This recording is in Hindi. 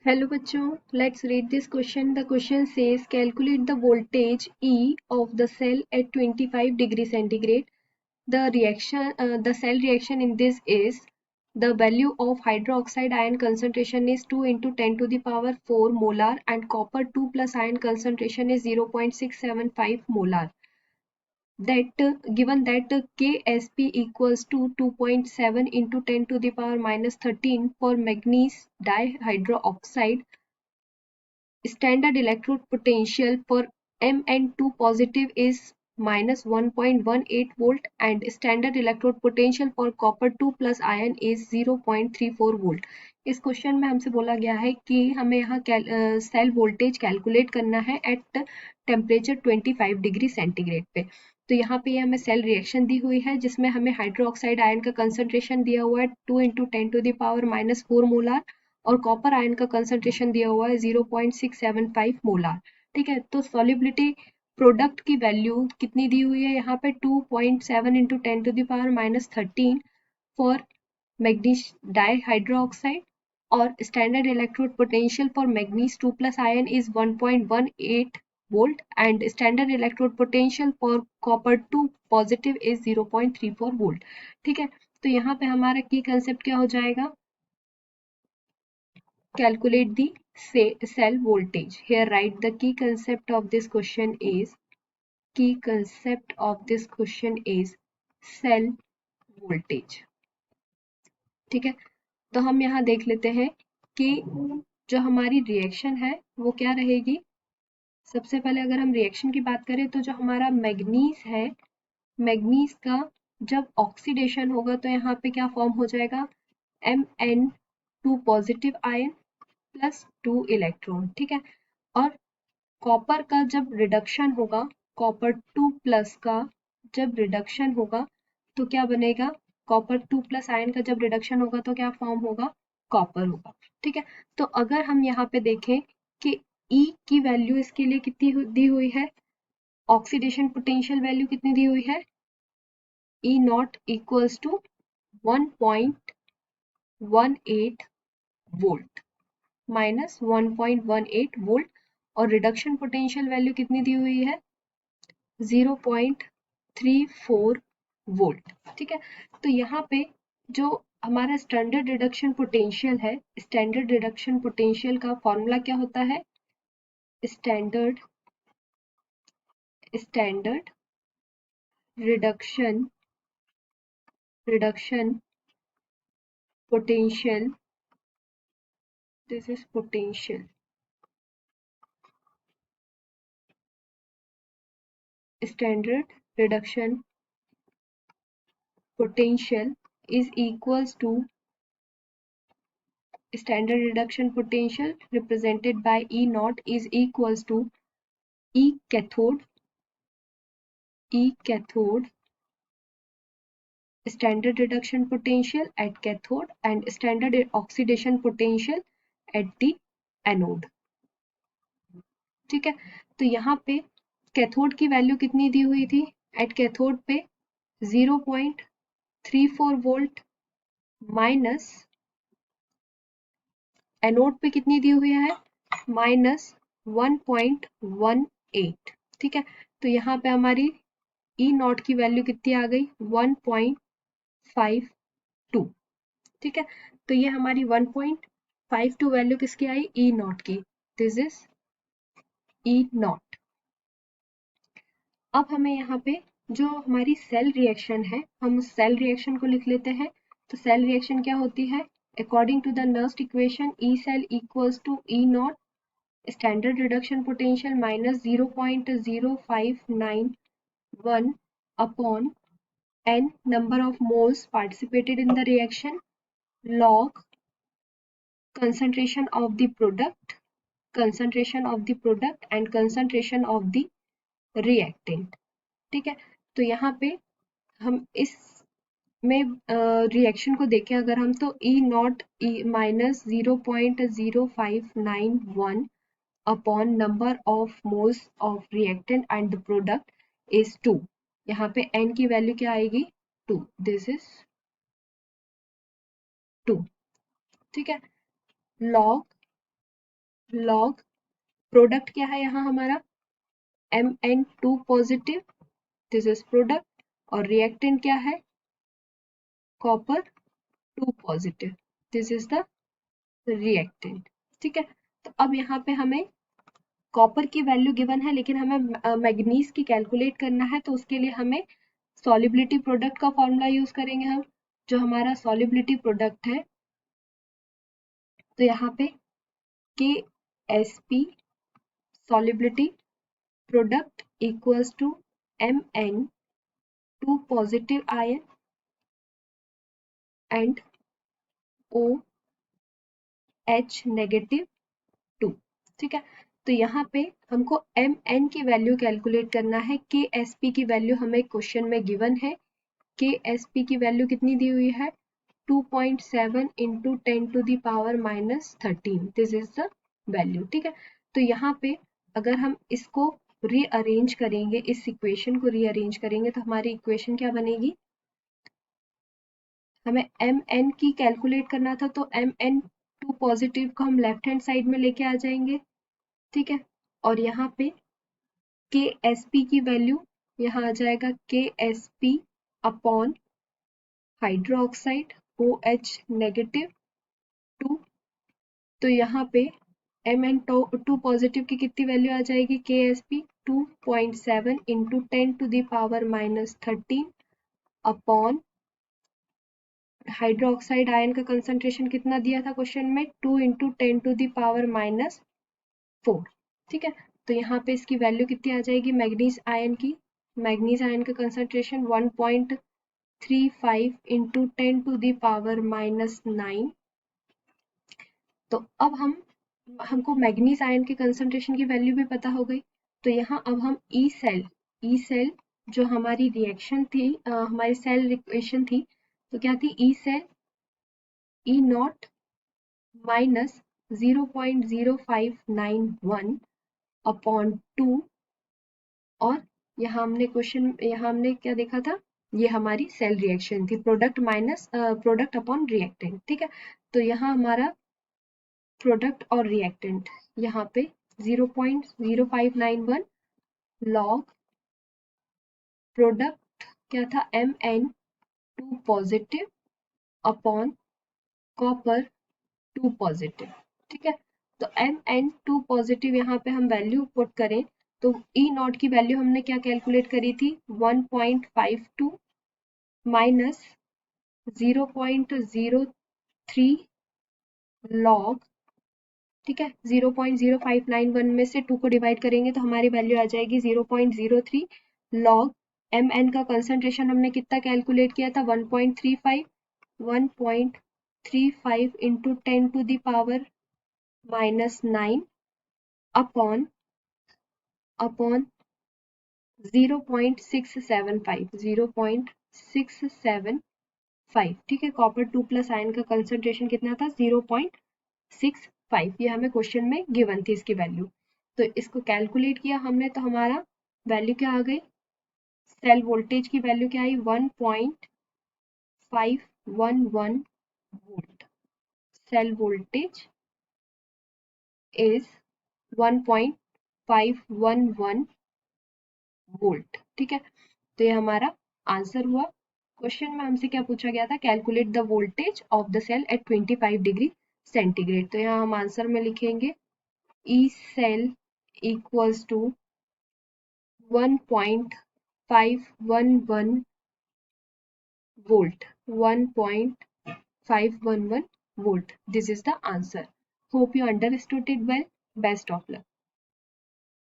Hello bachcho, let's read this question. The question says calculate the voltage E of the cell at 25 degrees centigrade. The cell reaction in this is the value of hydroxide ion concentration is 2 into 10 to the power 4 molar and copper 2 plus ion concentration is 0.675 molar. Given that Ksp equals to 2.7 into 10 to the power minus 13 for manganese dihydroxide, standard electrode potential for Mn2 positive is minus 1.18 volt and standard electrode potential for copper 2 plus ion is 0.34 volt. इस क्वेश्चन में हमसे बोला गया है कि हमें यहाँ सेल वोल्टेज कैलकुलेट करना है एट टेम्परेचर 25 डिग्री सेंटीग्रेड पे। तो यहाँ पे हमें सेल रिएक्शन दी हुई है जिसमें हमें हाइड्रोक्साइड आयन का कंसंट्रेशन दिया हुआ है 2 into 10 to the power minus 4 molar और कॉपर आयन का कंसंट्रेशन दिया हुआ है 0.675 मोलार। ठीक है, तो सॉल्युबिलिटी प्रोडक्ट की वैल्यू कितनी दी हुई है यहाँ पे 2.7 into 10 to the power minus 13 for manganese dihydroxide और standard electrode potential for manganese 2 plus ion is 1.18 volt and standard electrode potential for copper 2 positive is 0.34 volt. ठीक है, तो यहाँ पे हमारा की कंसेप्ट क्या हो जाएगा, calculate the cell voltage. Here write the key concept of this question is cell voltage. ठीक है, तो हम यहाँ देख लेते हैं कि जो हमारी रिएक्शन है वो क्या रहेगी। सबसे पहले अगर हम रिएक्शन की बात करें तो जो हमारा मैग्नीज है, मैग्नीज का जब ऑक्सीडेशन होगा तो यहाँ पे क्या फॉर्म हो जाएगा, Mn2 positive ion plus 2 electron. ठीक है, और कॉपर का जब रिडक्शन होगा, कॉपर 2 प्लस का जब रिडक्शन होगा तो क्या बनेगा, कॉपर 2 प्लस आयन का जब रिडक्शन होगा तो क्या फॉर्म होगा, कॉपर होगा। ठीक है, तो अगर हम यहाँ पे देखें कि E की वैल्यू इसके लिए कितनी दी हुई है, ऑक्सीडेशन पोटेंशियल वैल्यू कितनी दी हुई है, E not equals to 1.18 volt minus 1.18 volt और रिडक्शन पोटेंशियल वैल्यू कितनी दी हुई है, 0.34 वोल्ट। ठीक है, तो यहाँ पे जो हमारा स्टैंडर्ड रिडक्शन पोटेंशियल है, स्टैंडर्ड रिडक्शन पोटेंशियल का फॉर्मूला क्या होता है, standard reduction potential, this is potential, standard reduction potential is equals to standard reduction potential represented by E naught is equals to E cathode standard reduction potential at cathode and standard oxidation potential at the anode। ठीक है, तो यहाँ पे कैथोड की वैल्यू कितनी दी हुई थी, एट कैथोड पे 0.34 वोल्ट माइनस एनोड पे कितनी दी हुई है, माइनस 1.18। ठीक है, तो यहाँ पे हमारी E नॉट की वैल्यू कितनी आ गई, 1.52। ठीक है, तो ये हमारी 1.52 वैल्यू किसकी आई, E नॉट की, दिस इज E नॉट। अब हमें यहाँ पे जो हमारी सेल रिएक्शन है, हम उस सेल रिएक्शन को लिख लेते हैं। तो सेल रिएक्शन क्या होती है, according to the Nernst equation E cell equals to E naught standard reduction potential minus 0.0591 upon n number of moles participated in the reaction log concentration of the product and concentration of the reactant। ठीक है, तो यहाँ पे हम इस में रिएक्शन को देखें अगर हम, तो E not minus 0.0591 upon number of moles of reactant and the product is 2। यहाँ पे n की वैल्यू क्या आएगी, 2, दिस इज 2। ठीक है, लॉग लॉग प्रोडक्ट क्या है यहाँ हमारा Mn2 positive, this is product, और रिएक्टेंट क्या है copper 2 positive, this is the reactant. ठीक है, तो अब यहाँ पे हमें कॉपर की वैल्यू गिवन है लेकिन हमें मैग्नीज की कैलकुलेट करना है, तो उसके लिए हमें सॉलिबिलिटी प्रोडक्ट का फॉर्मूला यूज करेंगे हम। जो हमारा सॉलिबिलिटी प्रोडक्ट है तो यहाँ पे K S P solubility product equals to Mn2 positive ion and OH negative 2। ठीक है, तो यहाँ पे हमको Mn की वैल्यू कैलकुलेट करना है। Ksp की वैल्यू हमें क्वेश्चन में गिवन है। Ksp की वैल्यू कितनी दी हुई है 2.7 into 10 to the power -13, this is the value. ठीक है, तो यहाँ पे अगर हम इसको रीअरेंज करेंगे, इस इक्वेशन को रीअरेंज करेंगे तो हमारी इक्वेशन क्या बनेगी, हमें Mn की कैलकुलेट करना था तो Mn2 पॉजिटिव को हम लेफ्ट हैंड साइड में लेके आ जाएंगे। ठीक है, और यहाँ पे Ksp की वैल्यू यहाँ आ जाएगा Ksp upon hydro oxide OH negative 2। तो यहाँ पे Mn2 पॉजिटिव की कितनी वैल्यू आ जाएगी Ksp 2.7 into 10 to the power -13 upon hydroxide ion का कंसंट्रेशन कितना दिया था क्वेश्चन में 2 इंटू 10 टू द पावर -4। ठीक है, तो यहाँ पे इसकी वैल्यू कितनी आ जाएगी मैग्नीज आयन की, मैग्नीज आयन का concentration 1.35 into 10 to the power -9। तो अब हमको मैग्नीज आयन के कंसंट्रेशन की वैल्यू भी पता हो गई। तो यहाँ अब हम ई सेल जो हमारी रिएक्शन थी, हमारी सेल रिएक्शन थी, तो क्या थी E cell E not minus 0.0591 upon 2, और यहाँ हमने क्या देखा था, ये हमारी सेल रिएक्शन थी, प्रोडक्ट अपॉन रिएक्टेंट। ठीक है, तो यहाँ हमारा प्रोडक्ट और रिएक्टेंट यहाँ पे 0.0591 लॉग प्रोडक्ट क्या था Mn2 positive upon copper 2 positive. ठीक है, तो Mn2 पॉजिटिव यहाँ पे हम वैल्यू पुट करें तो ई नॉट की वैल्यू हमने क्या कैलकुलेट करी थी 1.52 माइनस 0.03 लॉग, ठीक है, 0.0591 में से 2 को डिवाइड करेंगे तो हमारी वैल्यू आ जाएगी 0.03 लॉग Mn का कंसंट्रेशन हमने कितना कैलकुलेट किया था 1.35 into 10 to the power -9 upon 0.675। ठीक है, कॉपर 2 प्लस आयन का कंसंट्रेशन कितना था 0.65, ये हमें क्वेश्चन में गिवन थी इसकी वैल्यू। तो इसको कैलकुलेट किया हमने तो हमारा वैल्यू क्या आ गई, सेल वोल्टेज की वैल्यू क्या आई 1.511 volt. Cell voltage is 1.511 volt. ठीक है, तो ये हमारा आंसर हुआ। क्वेश्चन में हमसे क्या पूछा गया था, calculate the voltage of the cell at 25 degree centigrade. तो यहाँ हम आंसर में लिखेंगे E cell equals to 1.511 volt, 1.511 volt. This is the answer. Hope you understood it well. Best of luck.